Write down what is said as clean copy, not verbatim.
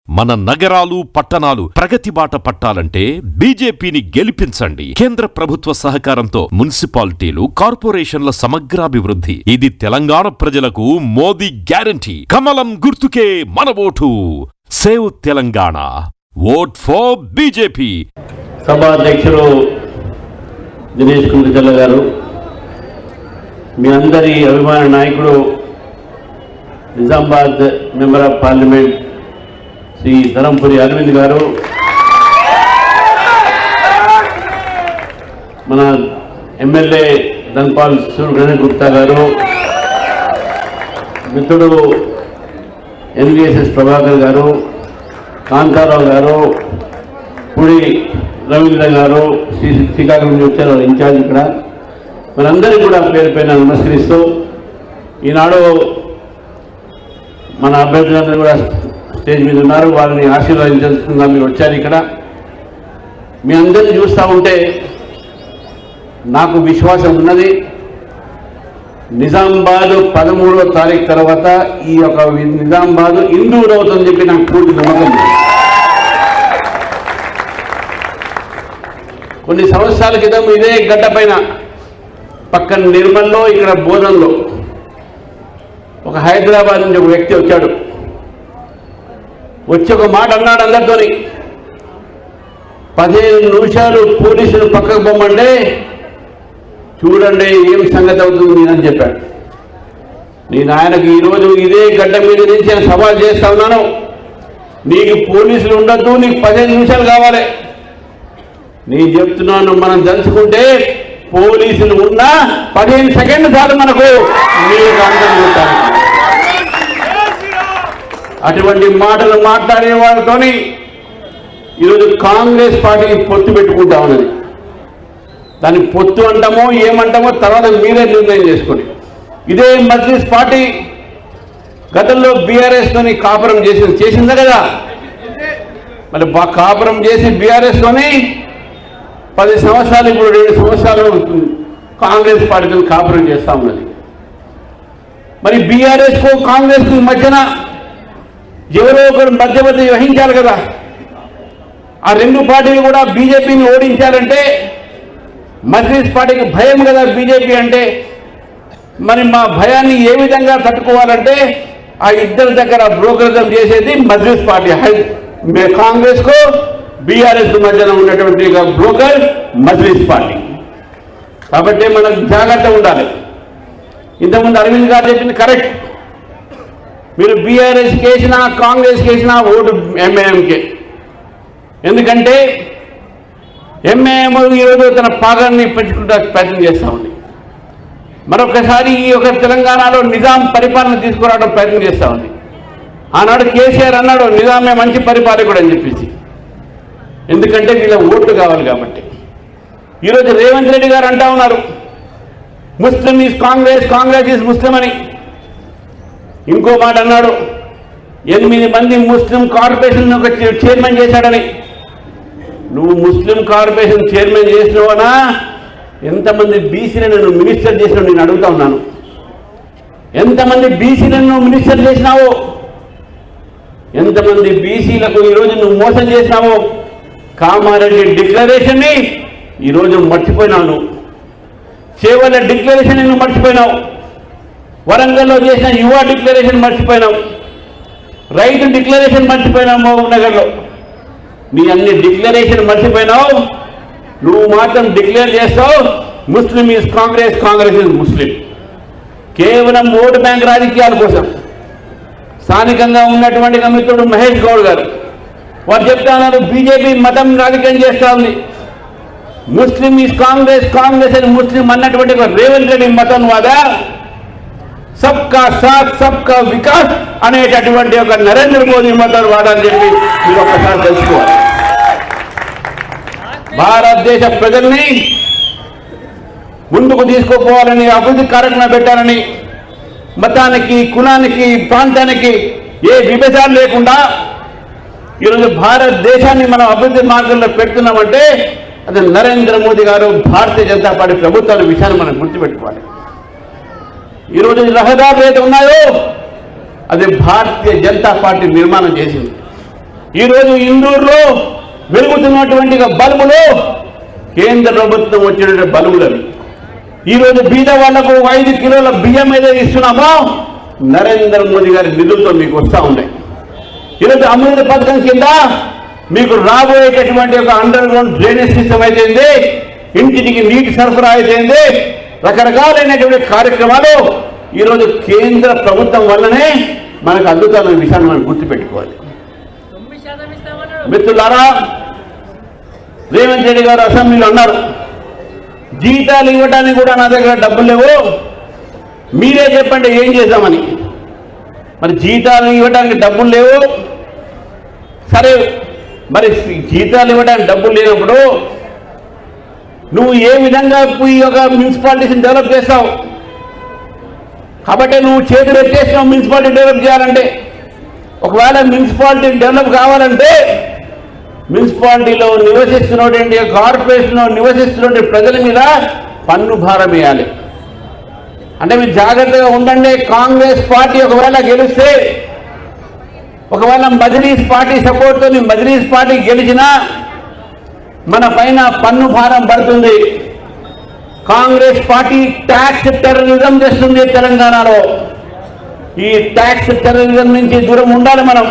మన నగరాలు పట్టణాలు ప్రగతి బాట పట్టాలంటే బీజేపీని గెలిపించండి. కేంద్ర ప్రభుత్వ సహకారంతో మున్సిపాలిటీలు, కార్పొరేషన్ల సమగ్రాభివృద్ధి. ఇది తెలంగాణ ప్రజలకు మోదీ గ్యారంటీ. కమలం గుర్తుకే మన ఓటు. Save Telangana. Vote for BJP. సభా అధ్యక్షులు దినేష్ కుందుచల్ల గారు, మీ అందరి అభిమాన నాయకుడు Nizamabad member of parliament Shri Dharmapuri Arvind గారు, మన ఎమ్మెల్యే ధన్పాల్ సూర్యగణేష్ గుప్తా గారు, మిత్రుడు ఎన్విఎస్ఎస్ ప్రభాకర్ గారు, కాంతారావు గారు, పుడి రవీంద్ర గారు, శ్రీకాకుళం నుంచి వచ్చారు ఇన్ఛార్జ్ ఇక్కడ, మనందరికీ కూడా పేరు పైన నమస్కరిస్తూ, ఈనాడు మన అభ్యర్థులందరూ కూడా స్టేజ్ మీద ఉన్నారు. వారిని ఆశీర్వదించాల్సిందిగా మీరు వచ్చారు. ఇక్కడ మీ అందరినీ చూస్తూ ఉంటే నాకు విశ్వాసం ఉన్నది, నిజామాబాద్ 13వ తారీఖు తర్వాత ఈ యొక్క నిజామాబాద్ హిందూరు అవుతుందని చెప్పి నాకు పూర్తి నమ్మకం. కొన్ని సంవత్సరాల క్రితం ఇదే గడ్డ పైన పక్కన నిర్మల్లో, ఇక్కడ బోధనలో ఒక హైదరాబాద్ నుంచి ఒక వ్యక్తి వచ్చాడు. వచ్చి ఒక మాట అన్నాడు అందరితోని, 15 నిమిషాలు పోలీసులు పక్కకు పొమ్మంటే చూడండి ఏం సంగతి అవుతుంది అని చెప్పాడు. నేను ఆయనకు ఈరోజు ఇదే గడ్డ మీద నుంచి నేను సవాల్ చేస్తా ఉన్నాను, నీకు పోలీసులు ఉండద్దు, నీకు 15 నిమిషాలు కావాలి. నేను చెప్తున్నాను, మనం దంచుకుంటే పోలీసులు ఉన్నా 15 సెకండ్లు చాలు మనకు మీకు అందరూ ఉంటారు. అటువంటి మాటలు మాట్లాడే వాళ్ళతోని ఈరోజు కాంగ్రెస్ పార్టీకి పొత్తు పెట్టుకుంటా ఉన్నది. దాన్ని పొత్తు అంటామో ఏమంటామో తర్వాత మీరే నిర్ణయం చేసుకోండి. ఇదే మజ్లిస్ పార్టీ గతంలో బీఆర్ఎస్తోని కాపురం చేసిందా కదా, మరి కాపురం చేసి బీఆర్ఎస్తోని 10 సంవత్సరాలు, ఇప్పుడు 2 సంవత్సరాలు కాంగ్రెస్ పార్టీతో కాపురం చేస్తూ ఉన్నది. మరి బీఆర్ఎస్కు కాంగ్రెస్కు మధ్యన ఎవరో ఒకరు మధ్యవర్తి వహించాలి కదా. ఆ 2 పార్టీలు కూడా బీజేపీని ఓడించాలంటే మజ్లిస్ పార్టీకి భయం కదా బీజేపీ అంటే. మరి మా భయాన్ని ఏ విధంగా తట్టుకోవాలంటే ఆ ఇద్దరి దగ్గర బ్రోకరిజం చేసేది మజ్లిస్ పార్టీ. కాంగ్రెస్కు బీఆర్ఎస్ మధ్యన ఉన్నటువంటి బ్రోకర్ మజ్లిస్ పార్టీ. కాబట్టి మనకు జాగ్రత్త ఉండాలి. ఇంతకుముందు అరవింద్ గారు చెప్పింది కరెక్ట్. మీరు బీఆర్ఎస్కి వేసినా కాంగ్రెస్కి వేసినా ఓటు ఎంఐఎంకే. ఎందుకంటే ఎంఐఎం ఈరోజు తన పాగాన్ని పెంచుకుంటా ప్రయత్నం చేస్తూ ఉంది. మరొకసారి ఈ యొక్క తెలంగాణలో నిజాం పరిపాలన తీసుకురావడం ప్రయత్నం చేస్తూ ఉంది. ఆనాడు కేసీఆర్ అన్నాడు నిజామే మంచి పరిపాలకుడు అని చెప్పేసి, ఎందుకంటే వీళ్ళ ఓట్లు కావాలి కాబట్టి. ఈరోజు రేవంత్ రెడ్డి గారు అంటా ఉన్నారు Muslim is Congress, Congress is Muslim అని. ఇంకో మాట అన్నాడు 8 మంది ముస్లిం కార్పొరేషన్ ఒక చైర్మన్ చేశాడని. నువ్వు ముస్లిం కార్పొరేషన్ చైర్మన్ చేసినవనా, ఎంతమంది బీసీలను నువ్వు మినిస్టర్ చేసినావు నేను అడుగుతా ఉన్నాను. ఎంతమంది బీసీలను నువ్వు మినిస్టర్ చేసినావో, ఎంతమంది బీసీలకు ఈరోజు నువ్వు మోసం చేసినావో. కామారెడ్డి డిక్లరేషన్ని ఈరోజు మర్చిపోయినావు. నువ్వు చేవల డిక్లరేషన్ నువ్వు మర్చిపోయినావు. వరంగల్లో చేసిన యువ డిక్లరేషన్ మర్చిపోయినావు. రైతు డిక్లరేషన్ మర్చిపోయినావు. మహబూబ్ నగర్లో నీ అన్ని డిక్లరేషన్ మర్చిపోయినావు. నువ్వు మాత్రం డిక్లేర్ చేస్తావు Muslim is Congress, Congress is Muslim. కేవలం ఓటు బ్యాంక్ రాజకీయాల కోసం. స్థానికంగా ఉన్నటువంటి మిత్రుడు మహేష్ గౌడ్ గారు వారు చెప్తా ఉన్నారు బీజేపీ మతం రాజకీయం చేస్తూ ఉంది. ముస్లిం ఈజ్ కాంగ్రెస్, కాంగ్రెస్ అని ముస్లిం అన్నటువంటి రేవంత్ రెడ్డి మతం వాదా సబ్కా సాత్ సబ్కా వికాస్ అనేటటువంటి ఒక నరేంద్ర మోదీ మతం వాడని చెప్పి మీరు ఒక్కసారి తెలుసుకోవాలి. భారతదేశ ప్రజల్ని ముందుకు తీసుకుపోవాలని, అభివృద్ధి కార్యక్రమం పెట్టాలని, మతానికి, కులానికి, ప్రాంతానికి ఏ విభజన లేకుండా ఈరోజు భారతదేశాన్ని మనం అభివృద్ధి మార్గంలో పెడుతున్నామంటే అది నరేంద్ర మోదీ గారు, భారతీయ జనతా పార్టీ ప్రభుత్వాల విషయాన్ని మనం గుర్తుపెట్టుకోవాలి. ఈరోజు రహదారులు ఏదైతే ఉన్నాయో అది భారతీయ జనతా పార్టీ నిర్మాణం చేసింది. ఈరోజు ఇందూరులో వెలుగుతున్నటువంటి బల్బులు కేంద్ర ప్రభుత్వం వచ్చినటువంటి బల్బులు. ఈరోజు బీద వాళ్లకు 5 కిలోల బియ్యం ఏదైతే ఇస్తున్నామో నరేంద్ర మోదీ గారి నిధులతో మీకు వస్తూ ఉన్నాయి. ఈరోజు అమృత పథకం కింద మీకు రాబోయేటటువంటి ఒక అండర్ గ్రౌండ్ డ్రైనేజ్ సిస్టమ్ అయితేంది, ఇంటికి నీటి సరఫరా అయితేంది, రకరకాలైనటువంటి కార్యక్రమాలు ఈరోజు కేంద్ర ప్రభుత్వం వల్లనే మనకు అందుతున్న విషయాన్ని మనం గుర్తుపెట్టుకోవాలి. మిత్రులారా, రేవంత్ రెడ్డి గారు అసెంబ్లీలో అన్నారు, జీతాలు ఇవ్వడానికి కూడా నా దగ్గర డబ్బులు లేవు, మీరే చెప్పండి ఏం చేద్దామని. మరి జీతాలు ఇవ్వడానికి డబ్బులు లేవు, సరే మరి జీతాలు ఇవ్వడానికి డబ్బులు లేనప్పుడు నువ్వు ఏ విధంగా ఈ యొక్క మున్సిపాలిటీస్ని డెవలప్ చేస్తావు? కాబట్టి నువ్వు చేతులు ఎత్తేసినావు మున్సిపాలిటీ డెవలప్ చేయాలంటే. ఒకవేళ మున్సిపాలిటీ డెవలప్ కావాలంటే మున్సిపాలిటీలో నివసిస్తున్నటువంటి కార్పొరేషన్లో నివసిస్తున్న ప్రజల మీద పన్ను భారం వేయాలి. అంటే మీరు జాగ్రత్తగా ఉండండి. కాంగ్రెస్ పార్టీ ఒకవేళ గెలిస్తే, ఒకవేళ మజ్లీస్ పార్టీ సపోర్ట్తో మజ్లీస్ పార్టీ గెలిచినా మన పైన పన్ను భారం పడుతుంది. కాంగ్రెస్ పార్టీ ట్యాక్స్ టెర్రరిజం చేస్తుంది తెలంగాణలో. ఈ ట్యాక్స్ టెర్రరిజం నుంచి దూరం ఉండాలి మనం.